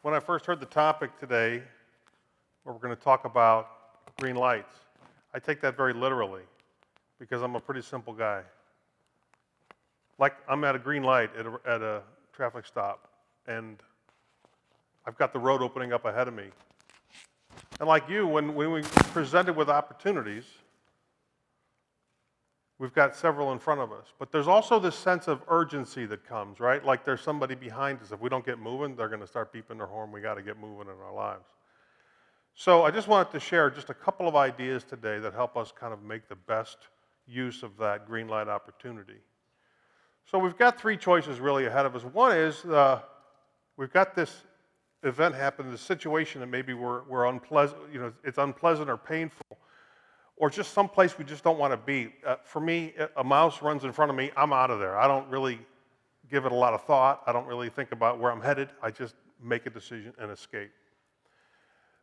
When I first heard the topic today, where we're going to talk about green lights, I take that very literally because I'm a pretty simple guy. Like, I'm at a green light at a traffic stop, and I've got the road opening up ahead of me. And like you, when we presented with opportunities, we've got several in front of us. But there's also this sense of urgency that comes, right? Like there's somebody behind us. If we don't get moving, they're going to start beeping their horn. We got to get moving in our lives. So I just wanted to share just a couple of ideas today that help us kind of make the best use of that green light opportunity. So we've got three choices really ahead of us. One is we've got this event happen, this situation that maybe we're unpleasant, it's unpleasant or painful, or just someplace we just don't want to be. For me, a mouse runs in front of me, I'm out of there. I don't really give it a lot of thought. I don't really think about where I'm headed. I just make a decision and escape.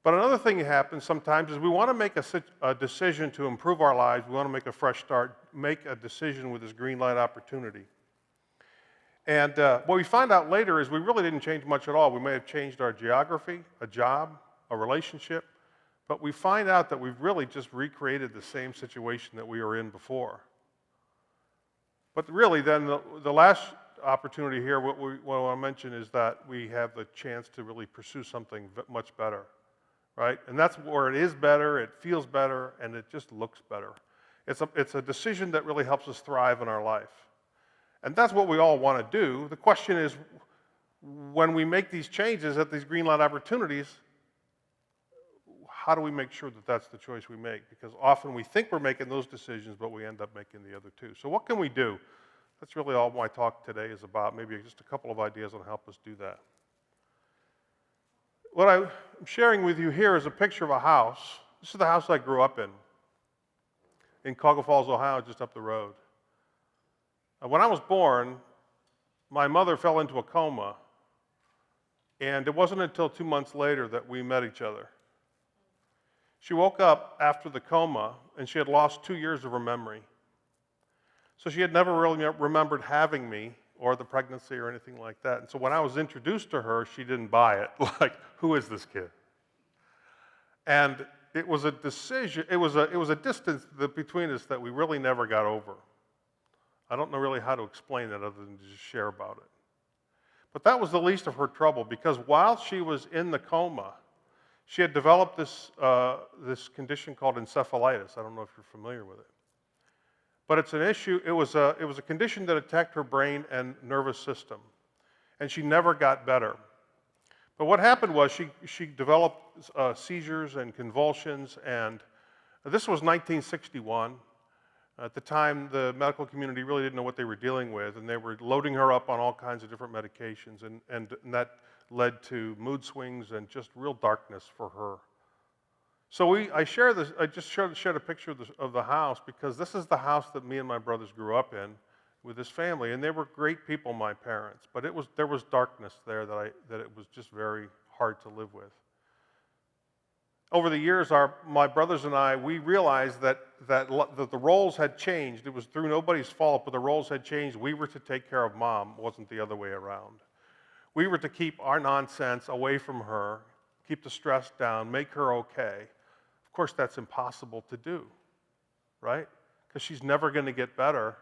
But another thing that happens sometimes is we want to make a decision to improve our lives. We want to make a fresh start, make a decision with this green light opportunity. And what we find out later is we really didn't change much at all. We may have changed our geography, a job, a relationship, but we find out that we've really just recreated the same situation that we were in before. But really then the last opportunity here, what I want to mention is that we have the chance to really pursue something much better, right? And that's where it is better, it feels better, and it just looks better. It's a decision that really helps us thrive in our life. And that's what we all want to do. The question is, when we make these changes at these green light opportunities, how do we make sure that that's the choice we make? Because often we think we're making those decisions, but we end up making the other two. So what can we do? That's really all my talk today is about. Maybe just a couple of ideas on help us do that. What I'm sharing with you here is a picture of a house. This is the house I grew up in Cuyahoga Falls, Ohio, just up the road. When I was born, my mother fell into a coma, and it wasn't until 2 months later that we met each other. She woke up after the coma, and she had lost 2 years of her memory. So she had never really remembered having me or the pregnancy or anything like that. And so when I was introduced to her, she didn't buy it. Like, who is this kid? And it was a decision, it was a distance between us that we really never got over. I don't know really how to explain that other than to just share about it. But that was the least of her trouble, because while she was in the coma, she had developed this condition called encephalitis. I don't know if you're familiar with it. But it's an issue, it was a condition that attacked her brain and nervous system. And she never got better. But what happened was she developed seizures and convulsions, and this was 1961. At the time, the medical community really didn't know what they were dealing with, and they were loading her up on all kinds of different medications, and that led to mood swings and just real darkness for her. So I just shared a picture of the house, because this is the house that me and my brothers grew up in with this family, and they were great people, my parents, but there was darkness there that it was just very hard to live with. Over the years, my brothers and I, we realized that the roles had changed. It was through nobody's fault, but the roles had changed. We were to take care of Mom, it wasn't the other way around. We were to keep our nonsense away from her, keep the stress down, make her okay. Of course, that's impossible to do, right? Because she's never going to get better,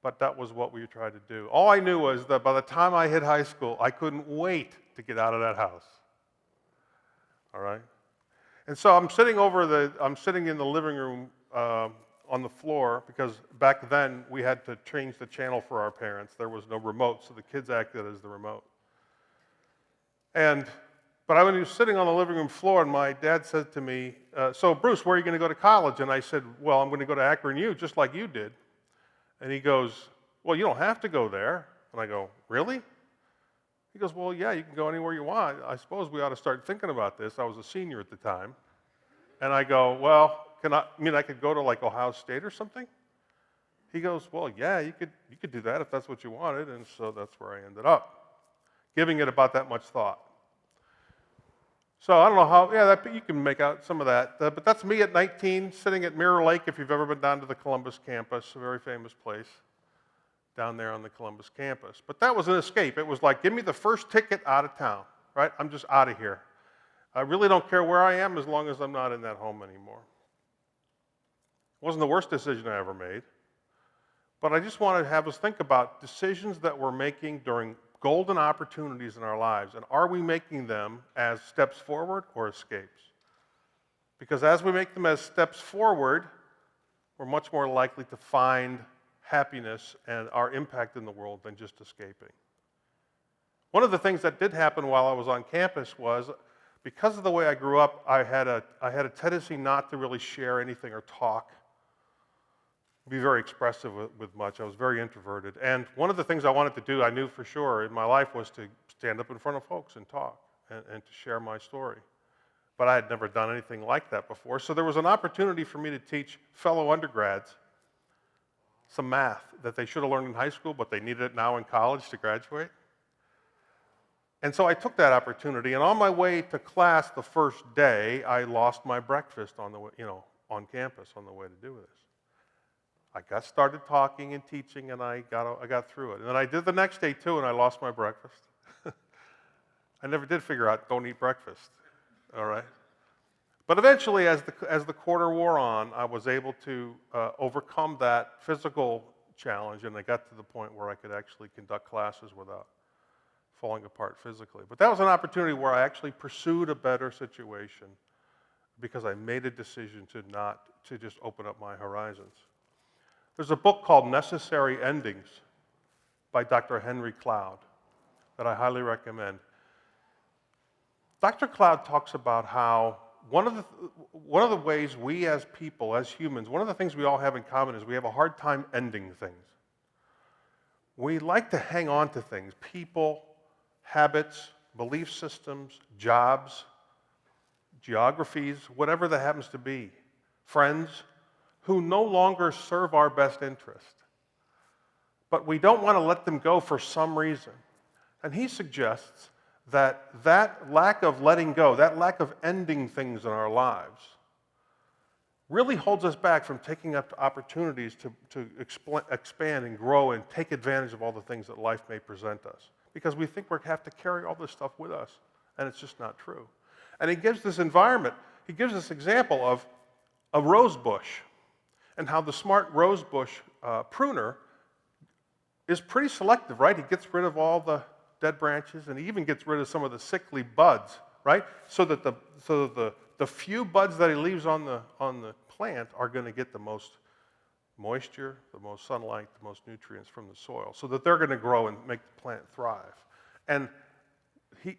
but that was what we tried to do. All I knew was that by the time I hit high school, I couldn't wait to get out of that house, all right? And so I'm sitting in the living room on the floor, because back then we had to change the channel for our parents. There was no remote, so the kids acted as the remote. But I was sitting on the living room floor, and my dad said to me, so Bruce, where are you going to go to college? And I said, well, I'm going to go to Akron U, just like you did. And he goes, well, you don't have to go there. And I go, really? He goes, well, yeah, you can go anywhere you want. I suppose we ought to start thinking about this. I was a senior at the time. And I go, well, I could go to like Ohio State or something? He goes, well, yeah, you could do that if that's what you wanted. And so that's where I ended up, giving it about that much thought. So I don't know how, you can make out some of that. But that's me at 19, sitting at Mirror Lake, if you've ever been down to the Columbus campus, a very famous place down there on the Columbus campus. But that was an escape. It was like, give me the first ticket out of town. right? I'm just out of here. I really don't care where I am as long as I'm not in that home anymore. It wasn't the worst decision I ever made, but I just want to have us think about decisions that we're making during golden opportunities in our lives, and are we making them as steps forward or escapes? Because as we make them as steps forward, we're much more likely to find happiness and our impact in the world than just escaping. One of the things that did happen while I was on campus was, because of the way I grew up, I had a tendency not to really share anything or talk, be very expressive with much. I was very introverted. And one of the things I wanted to do, I knew for sure in my life, was to stand up in front of folks and talk and to share my story. But I had never done anything like that before. So there was an opportunity for me to teach fellow undergrads some math that they should have learned in high school, but they needed it now in college to graduate. And so I took that opportunity, and on my way to class the first day, I lost my breakfast on the way, on campus on the way to do this. I got started talking and teaching, and I got through it. And then I did the next day too, and I lost my breakfast. I never did figure out don't eat breakfast. All right. But eventually, as the quarter wore on, I was able to overcome that physical challenge, and I got to the point where I could actually conduct classes without falling apart physically. But that was an opportunity where I actually pursued a better situation because I made a decision to just open up my horizons. There's a book called Necessary Endings by Dr. Hendrick that I highly recommend. Dr. Cloud talks about how one of the ways we as people, as humans, one of the things we all have in common is we have a hard time ending things. We like to hang on to things, people, habits, belief systems, jobs, geographies, whatever that happens to be, friends who no longer serve our best interest. But we don't want to let them go for some reason. And he suggests that lack of letting go, that lack of ending things in our lives, really holds us back from taking up opportunities to expand and grow and take advantage of all the things that life may present us. Because we think we have to carry all this stuff with us, and it's just not true. And he gives this example of a rose bush, and how the smart rose bush pruner is pretty selective, right? He gets rid of all the dead branches, and he even gets rid of some of the sickly buds, right? So that the few buds that he leaves on the plant are going to get the most moisture, the most sunlight, the most nutrients from the soil, so that they're going to grow and make the plant thrive. And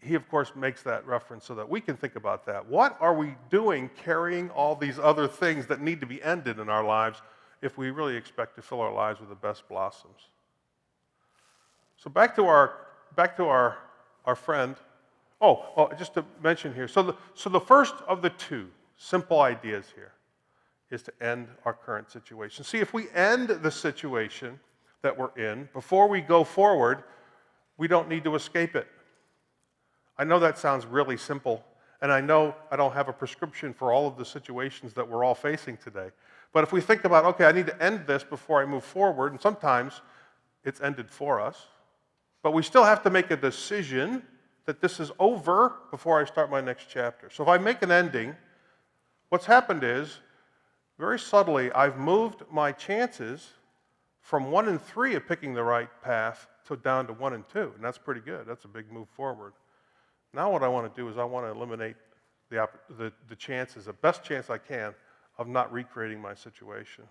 he of course makes that reference so that we can think about that. What are we doing carrying all these other things that need to be ended in our lives if we really expect to fill our lives with the best blossoms? So back to our friend. Just to mention here. So the first of the two simple ideas here is to end our current situation. See, if we end the situation that we're in before we go forward, we don't need to escape it. I know that sounds really simple, and I know I don't have a prescription for all of the situations that we're all facing today. But if we think about, okay, I need to end this before I move forward, and sometimes it's ended for us, but we still have to make a decision that this is over before I start my next chapter. So if I make an ending, what's happened is, very subtly, I've moved my chances from 1 in 3 of picking the right path to down to 1 in 2, and that's pretty good. That's a big move forward. Now what I want to do is I want to eliminate the chances, the best chance I can, of not recreating my situation.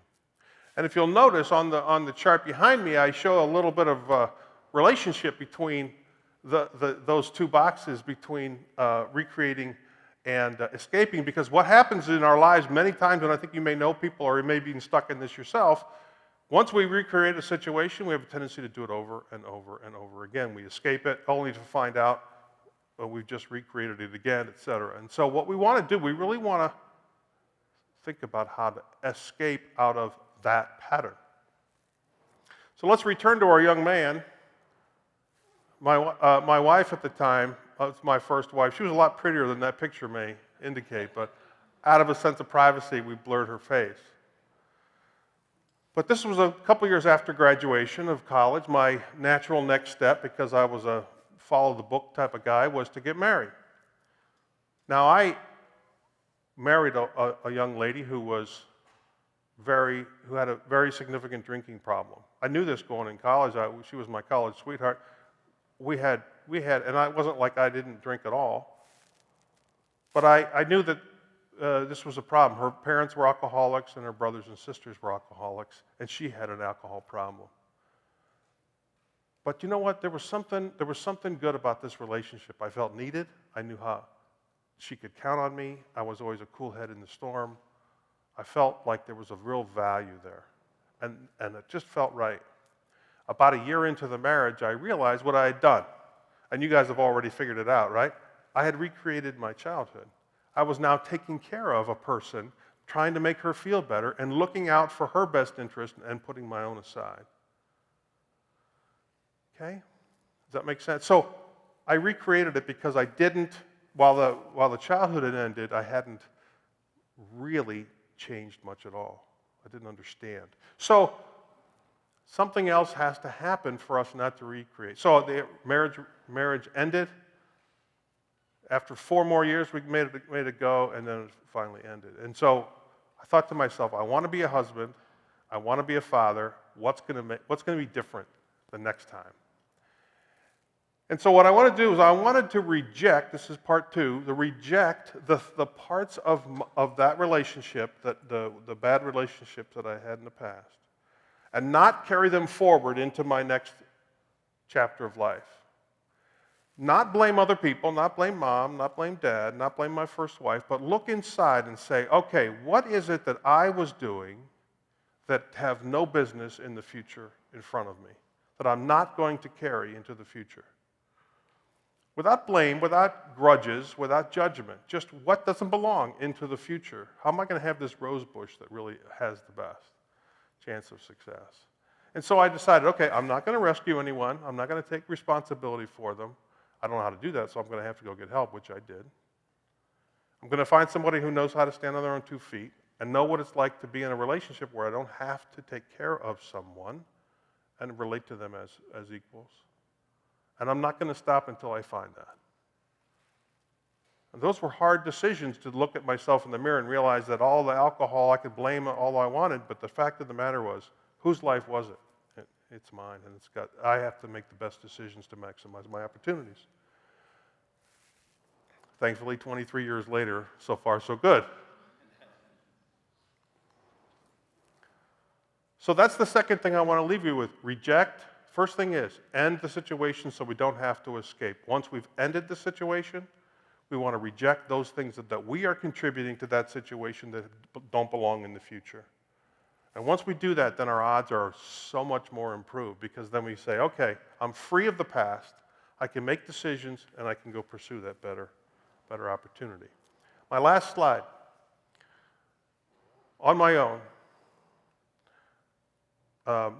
And if you'll notice on the chart behind me, I show a little bit of relationship between those two boxes, between recreating and escaping, because what happens in our lives many times, and I think you may know people or you may be stuck in this yourself, once we recreate a situation, we have a tendency to do it over and over and over again. We escape it only to find out we've just recreated it again, etc. And so what we want to do, we really want to think about how to escape out of that pattern. So let's return to our young man. My wife at the time, it's my first wife, she was a lot prettier than that picture may indicate, but out of a sense of privacy, we blurred her face. But this was a couple years after graduation of college, my natural next step, because I was a follow the book type of guy was to get married. Now, I married a young lady who had a very significant drinking problem. I knew this going in college. She was my college sweetheart. We had, and it wasn't like I didn't drink at all, but I knew that this was a problem. Her parents were alcoholics, and her brothers and sisters were alcoholics, and she had an alcohol problem. But you know what? There was something good about this relationship. I felt needed. I knew how she could count on me. I was always a cool head in the storm. I felt like there was a real value there, and it just felt right. About a year into the marriage, I realized what I had done, and you guys have already figured it out, right? I had recreated my childhood. I was now taking care of a person, trying to make her feel better, and looking out for her best interest and putting my own aside. Okay? Does that make sense? So I recreated it because I didn't, while the childhood had ended, I hadn't really changed much at all. I didn't understand. So something else has to happen for us not to recreate. So the marriage ended. After 4 more years, we made it go, and then it finally ended. And so I thought to myself, I want to be a husband. I want to be a father. What's going to be different the next time? And so what I want to do is I wanted to reject, this is part 2, reject the parts of that relationship, the bad relationships that I had in the past, and not carry them forward into my next chapter of life. Not blame other people, not blame mom, not blame dad, not blame my first wife, but look inside and say, okay, what is it that I was doing that have no business in the future in front of me, that I'm not going to carry into the future? Without blame, without grudges, without judgment, just what doesn't belong into the future? How am I going to have this rose bush that really has the best chance of success? And so I decided, okay, I'm not going to rescue anyone. I'm not going to take responsibility for them. I don't know how to do that, so I'm going to have to go get help, which I did. I'm going to find somebody who knows how to stand on their own 2 feet and know what it's like to be in a relationship where I don't have to take care of someone and relate to them as equals. And I'm not going to stop until I find that. And those were hard decisions, to look at myself in the mirror and realize that all the alcohol, I could blame all I wanted, but the fact of the matter was, whose life was it? It's mine, and I have to make the best decisions to maximize my opportunities. Thankfully, 23 years later, so far so good. So that's the second thing I want to leave you with. Reject. First thing is, end the situation so we don't have to escape. Once we've ended the situation, we want to reject those things that we are contributing to that situation that don't belong in the future. And once we do that, then our odds are so much more improved, because then we say, okay, I'm free of the past, I can make decisions, and I can go pursue that better opportunity. My last slide. On my own,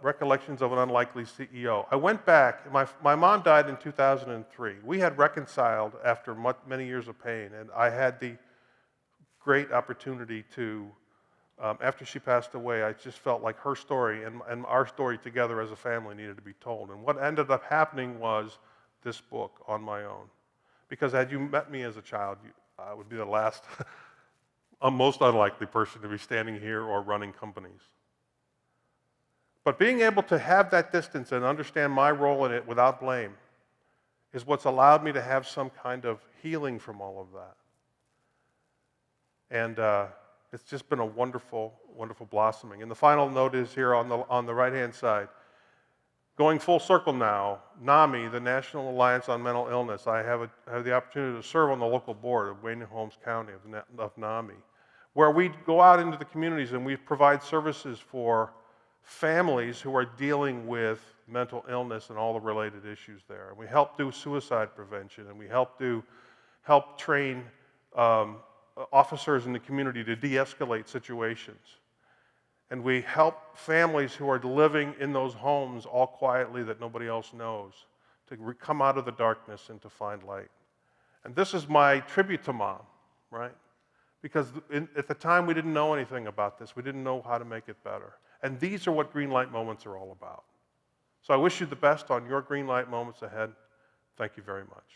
Recollections of an Unlikely CEO. I went back. My mom died in 2003. We had reconciled after many years of pain, and I had the great opportunity to, after she passed away, I just felt like her story and our story together as a family needed to be told. And what ended up happening was this book, On My Own. Because had you met me as a child, I would be the last, most unlikely person to be standing here or running companies. But being able to have that distance and understand my role in it without blame is what's allowed me to have some kind of healing from all of that. And it's just been a wonderful, wonderful blossoming. And the final note is here on the right-hand side. Going full circle now, NAMI, the National Alliance on Mental Illness, I have the opportunity to serve on the local board of Wayne and Holmes County of NAMI, where we go out into the communities and we provide services for families who are dealing with mental illness and all the related issues there. And we help do suicide prevention, and we help train officers in the community to de-escalate situations. And we help families who are living in those homes all quietly that nobody else knows to come out of the darkness and to find light. And this is my tribute to Mom, right? Because at the time we didn't know anything about this. We didn't know how to make it better. And these are what green light moments are all about. So I wish you the best on your green light moments ahead. Thank you very much.